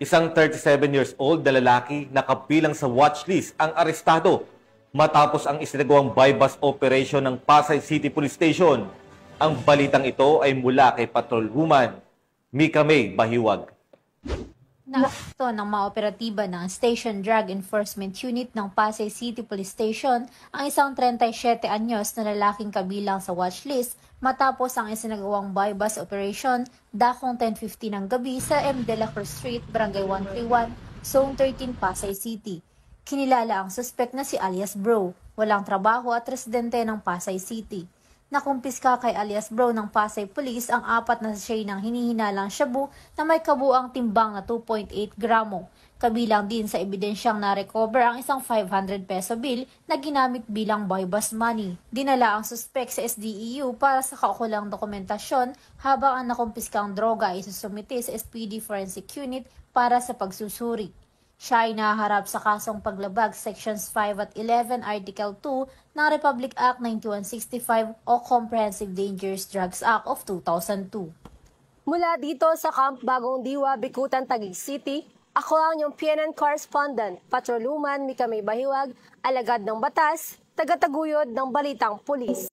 Isang 37 years old na lalaki na kabilang sa watchlist ang arestado matapos ang isinagawang buy-bust operation ng Pasay City Police Station. Ang balitang ito ay mula kay Patrolwoman Mika May Bahiwag. Naaresto ng mga operatiba ng Station Drug Enforcement Unit ng Pasay City Police Station ang isang 37 anyos na lalaking kabilang sa watchlist matapos ang isinagawang buy-bust operation dakong 10:50 ng gabi sa M. De La Cruz Street, Barangay 131, Zone 13, Pasay City. Kinilala ang suspect na si alias Bro, walang trabaho at residente ng Pasay City. Nakumpiska kay alias Bro ng Pasay Police ang 4 na sachet ng hinihinalang shabu na may kabuang timbang na 2.8 gramo. Kabilang din sa ebidensyang na-recover ang isang 500 peso bill na ginamit bilang buy-bust money. Dinala ang suspect sa SDEU para sa kaukulang dokumentasyon habang ang nakumpiskang droga ay isusumite sa SPD Forensic Unit para sa pagsusuri. Siya ay naharap sa kasong paglabag Sections 5 at 11 Article 2 ng Republic Act 9165 o Comprehensive Dangerous Drugs Act of 2002. Mula dito sa Camp Bagong Diwa, Bicutan, Taguig City, ako ang inyong PNN correspondent, Patrolwoman Mika May Bahiwag, alagad ng batas, tagataguyod ng balitang pulis.